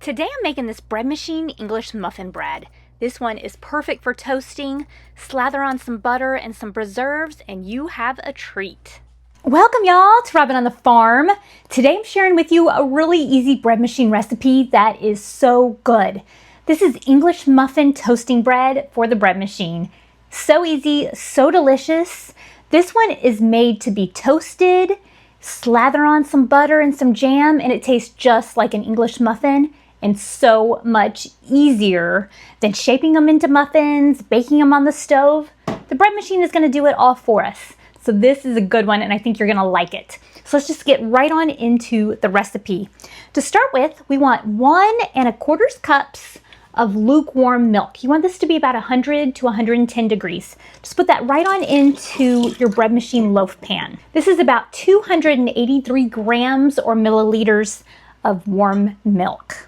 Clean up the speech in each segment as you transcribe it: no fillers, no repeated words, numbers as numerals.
Today I'm making this bread machine English muffin bread. This one is perfect for toasting. Slather on some butter and some preserves and you have a treat. Welcome y'all to Robin on the Farm. Today I'm sharing with you a really easy bread machine recipe that is so good. This is English muffin toasting bread for the bread machine. So easy, so delicious. This one is made to be toasted, slather on some butter and some jam, and it tastes just like an English muffin and so much easier than shaping them into muffins, baking them on the stove. The bread machine is gonna do it all for us. So this is a good one and I think you're gonna like it. So let's just get right on into the recipe. To start with, we want 1 1/4 cups of lukewarm milk. You want this to be about 100 to 110 degrees. Just put that right on into your bread machine loaf pan. This is about 283 grams or milliliters of warm milk.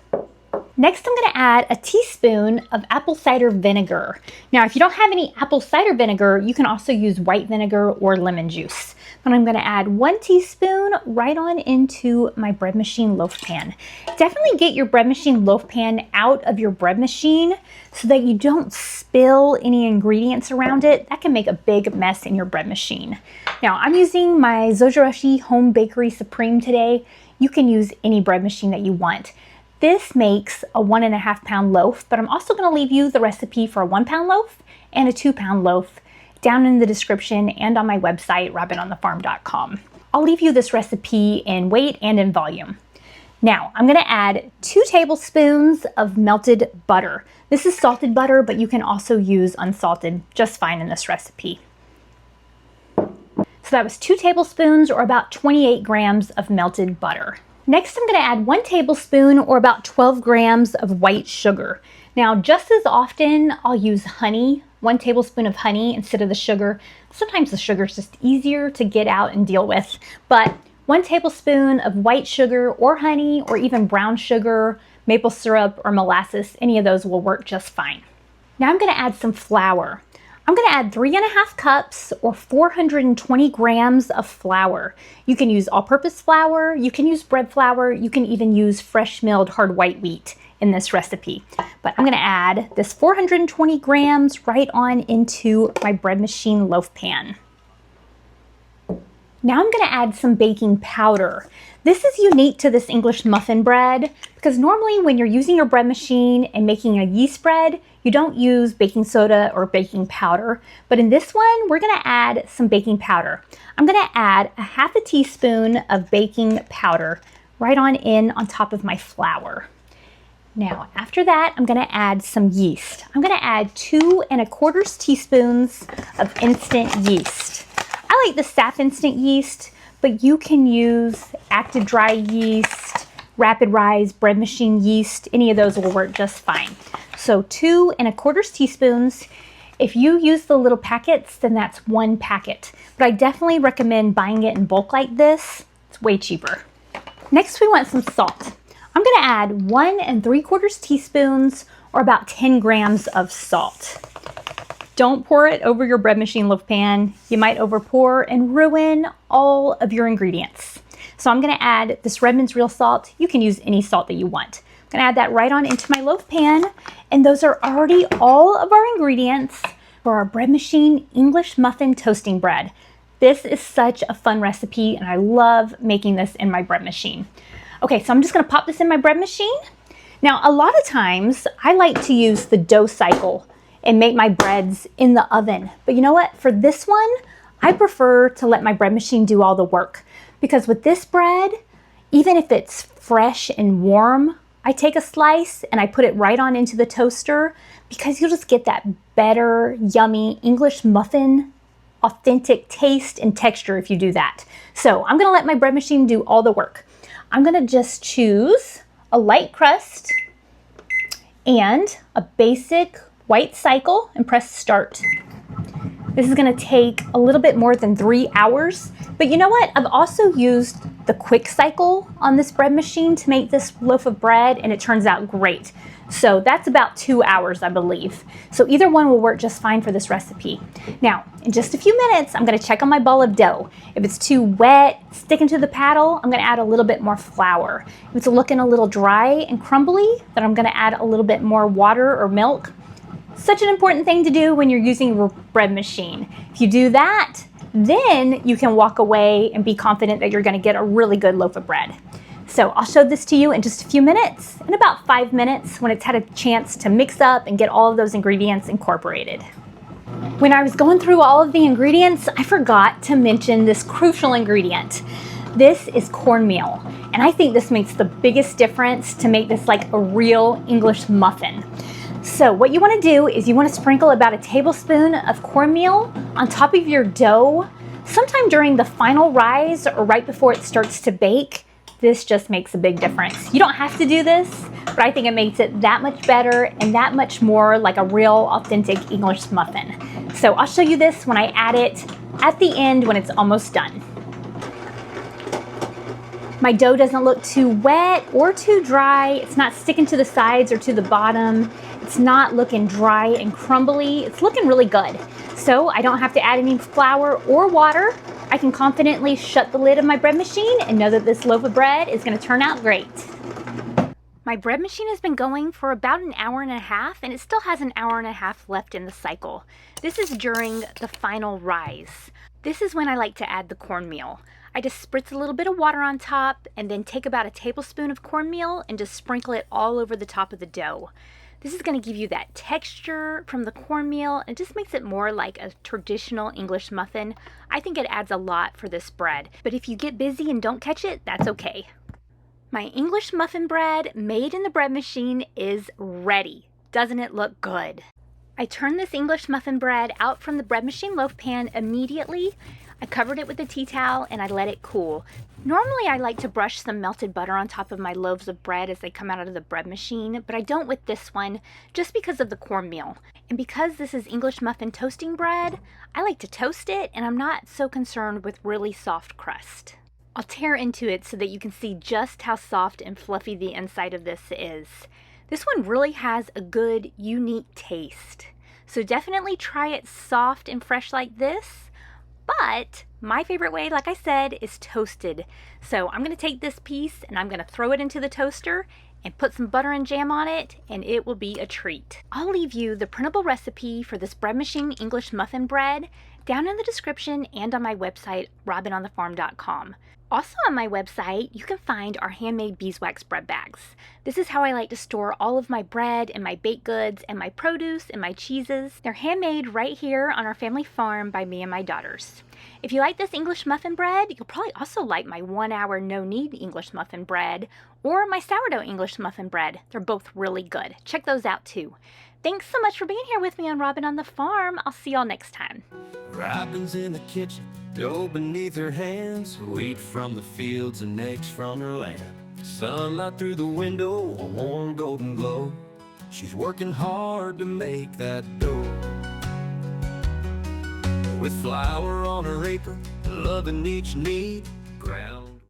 Next, I'm gonna add a teaspoon of apple cider vinegar. Now, if you don't have any apple cider vinegar, you can also use white vinegar or lemon juice. But I'm gonna add 1 teaspoon right on into my bread machine loaf pan. Definitely get your bread machine loaf pan out of your bread machine so that you don't spill any ingredients around it. That can make a big mess in your bread machine. Now, I'm using my Zojirushi Home Bakery Supreme today. You can use any bread machine that you want. This makes a 1.5 pound loaf, but I'm also gonna leave you the recipe for a 1 pound loaf and a 2 pound loaf down in the description and on my website, robinonthefarm.com. I'll leave you this recipe in weight and in volume. Now, I'm gonna add 2 tablespoons of melted butter. This is salted butter, but you can also use unsalted just fine in this recipe. So that was 2 tablespoons or about 28 grams of melted butter. Next, I'm gonna add 1 tablespoon or about 12 grams of white sugar. Now, just as often, I'll use honey, 1 tablespoon of honey instead of the sugar. Sometimes the sugar is just easier to get out and deal with, but 1 tablespoon of white sugar or honey or even brown sugar, maple syrup or molasses, any of those will work just fine. Now I'm gonna add some flour. I'm gonna add 3.5 cups or 420 grams of flour. You can use all-purpose flour, you can use bread flour, you can even use fresh milled hard white wheat in this recipe. But I'm gonna add this 420 grams right on into my bread machine loaf pan. Now I'm gonna add some baking powder. This is unique to this English muffin bread because normally when you're using your bread machine and making a yeast bread, you don't use baking soda or baking powder. But in this one, we're gonna add some baking powder. I'm gonna add a 1/2 teaspoon of baking powder right on top of my flour. Now, after that, I'm gonna add some yeast. I'm gonna add 2 1/4 teaspoons of instant yeast. I like the SAF instant yeast, but you can use active dry yeast, rapid rise, bread machine yeast, any of those will work just fine. So 2 1/4 teaspoons. If you use the little packets, then that's 1 packet. But I definitely recommend buying it in bulk like this. It's way cheaper. Next, we want some salt. I'm gonna add 1 3/4 teaspoons or about 10 grams of salt. Don't pour it over your bread machine loaf pan. You might overpour and ruin all of your ingredients. So I'm gonna add this Redmond's real salt. You can use any salt that you want. I'm gonna add that right on into my loaf pan. And those are already all of our ingredients for our bread machine English muffin toasting bread. This is such a fun recipe and I love making this in my bread machine. Okay, so I'm just gonna pop this in my bread machine. Now, a lot of times I like to use the dough cycle and make my breads in the oven. But you know what? For this one, I prefer to let my bread machine do all the work. Because with this bread, even if it's fresh and warm, I take a slice and I put it right on into the toaster because you'll just get that better, yummy English muffin, authentic taste and texture if you do that. So I'm gonna let my bread machine do all the work. I'm gonna just choose a light crust and a basic white cycle and press start. This is gonna take a little bit more than 3 hours, but you know what? I've also used the quick cycle on this bread machine to make this loaf of bread, and it turns out great. So that's about 2 hours, I believe. So either one will work just fine for this recipe. Now, in just a few minutes, I'm gonna check on my ball of dough. If it's too wet, sticking to the paddle, I'm gonna add a little bit more flour. If it's looking a little dry and crumbly, then I'm gonna add a little bit more water or milk. Such an important thing to do when you're using your bread machine. If you do that, then you can walk away and be confident that you're gonna get a really good loaf of bread. So I'll show this to you in just a few minutes, in about 5 minutes when it's had a chance to mix up and get all of those ingredients incorporated. When I was going through all of the ingredients, I forgot to mention this crucial ingredient. This is cornmeal, and I think this makes the biggest difference to make this like a real English muffin. So what you want to do is you want to sprinkle about a tablespoon of cornmeal on top of your dough sometime during the final rise or right before it starts to bake. This just makes a big difference. You don't have to do this, but I think it makes it that much better and that much more like a real authentic English muffin. So I'll show you this when I add it at the end when it's almost done. My dough doesn't look too wet or too dry. It's not sticking to the sides or to the bottom. It's not looking dry and crumbly. It's looking really good. So I don't have to add any flour or water. I can confidently shut the lid of my bread machine and know that this loaf of bread is going to turn out great. My bread machine has been going for about an hour and a half, and it still has an hour and a half left in the cycle. This is during the final rise. This is when I like to add the cornmeal. I just spritz a little bit of water on top and then take about a tablespoon of cornmeal and just sprinkle it all over the top of the dough. This is going to give you that texture from the cornmeal. It just makes it more like a traditional English muffin. I think it adds a lot for this bread, but if you get busy and don't catch it, that's okay. My English muffin bread made in the bread machine is ready. Doesn't it look good? I turned this English muffin bread out from the bread machine loaf pan immediately. I covered it with a tea towel and I let it cool. Normally I like to brush some melted butter on top of my loaves of bread as they come out of the bread machine, but I don't with this one just because of the cornmeal. And because this is English muffin toasting bread, I like to toast it and I'm not so concerned with really soft crust. I'll tear into it so that you can see just how soft and fluffy the inside of this is. This one really has a good, unique taste. So definitely try it soft and fresh like this. But my favorite way, like I said, is toasted. So I'm going to take this piece and I'm going to throw it into the toaster and put some butter and jam on it, and it will be a treat. I'll leave you the printable recipe for this bread machine English muffin bread down in the description and on my website, robinonthefarm.com. Also on my website, you can find our handmade beeswax bread bags. This is how I like to store all of my bread and my baked goods and my produce and my cheeses. They're handmade right here on our family farm by me and my daughters. If you like this English muffin bread, you'll probably also like my 1 hour no knead English muffin bread or my sourdough English muffin bread. They're both really good. Check those out too. Thanks so much for being here with me on Robin on the Farm. I'll see y'all next time. Robin's in the kitchen, dough beneath her hands, wheat from the fields and eggs from her land. Sunlight through the window, a warm golden glow. She's working hard to make that dough. With flour on her apron, loving each knead,